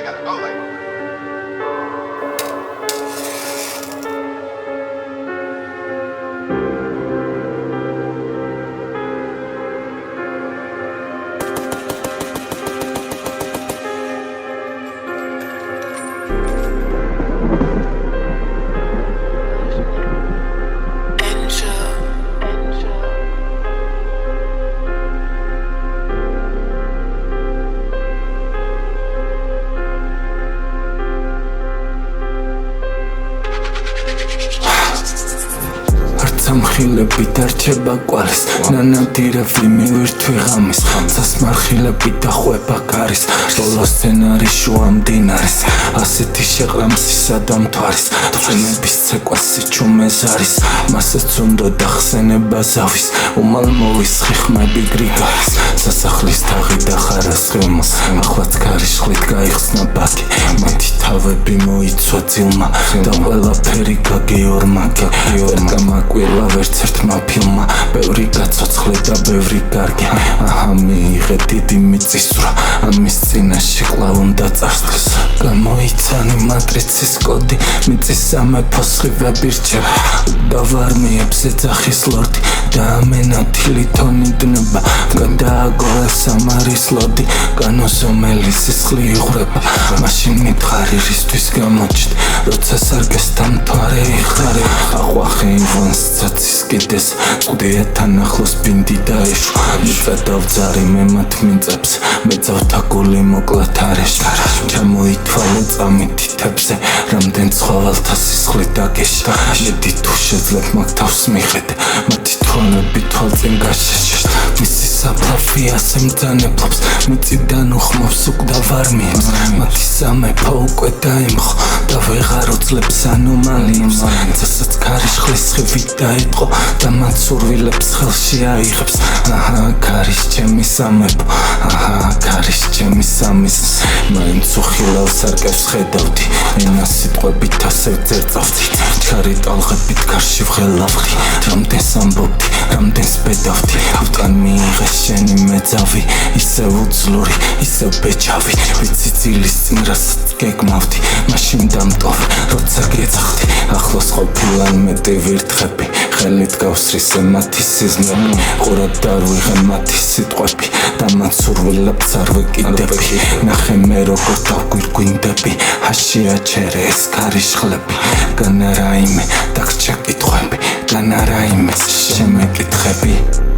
I gotta go like. სამხილები დარჩება კვალის ნანადირები მივირთვი ღამის სასმარხილები დახვება გარის ბოლო სცენარი შუა მდინარის ასეთი შეყრამსისა და მთვარის წვიმების ცეკვასი ჩუმეს არის მასაც უნდა დახსენება ზავის უმალმოვის ხიხმები გრიგალის სასახლის თაღი და ხარასხემოს ახლაც ქარიშხლით გაიხსნა ბაკი მათი თავები მოიცვა ძილმა და ყველაფერი გაგეორმაგე ვერ გამაკვირვა ვერც ერთმა ფილმმა ბევრი გაცოცხლე და ბევრი კარგი აჰა მიიღე დიდი მიწისძვრა ამის წინაშე კვლავ უნდა წარსდგეს გამოიცანი მატრიცის კოდი მიწის სამეფოს სხივები რჩება და ვარმიებს ეძახის ლორდი და ამენათილი თონი დნება გადააგოა სამარის ლოდი განოზომელი სისხლი იღვრება მაშინ მითხარი რისთვის გამოჩნდი როცა სარკესთან მთვარე იხარე აყვახე ივანს ცაცის კიდეს ყდიათან ახლოს ბინდი დაეშვა მიწადავძარი მე მათ მიწებს მეძავთა გული მოკლათ არეში ჩამოითვალე წამით თებზე რამდენ ცხოველთა სისხლი დაგეშა შედი თუ შეძლებ მაგ თავს მიხედე მათი თვალები თვალწინ გაშეშა მისი საფლავი ასე მძანებლობს მიწიდან უხმობს უკდა ვარმიებს მათი სამეფო უკვე დაემხო და ვეღარ უძლებს ანომალიებს წასაც ქარიშხლის სხივი დაიწყო და მათ სურვილებს ხელში აიღებს აჰა ქარის ჩემი სამეფო აჰა ქარის ჩემი სამის მაინც უხილავ სარკევს ხედავდი ენა სიტყვებით ასე წერწავდი ჩქარი ტალღებით გარში ვღელავდი რამდენს ამბობდი რამდენს ბედავდი ავტან მიიღე შენი მეძავი ისევ უძლური ისევ ბეჭავი ვიცი ძილის წინ რასაც გეგმავდი მაშინ დამტოვე როცა გეძახდი ახლოს ყოფილან მეტი ვირთხები ხელით გავსრისე მათი სიზმრები ყურად დავიღე მათი სიტყვები და მათ სურვილებს არ ვეკიდები ნახე მე როგორ დავგვირგვინდები ჰაშია ჩერე ეს ქარიშხლები განა რაიმე დაგჭა კითხვები განა რაიმეს შემეკითხები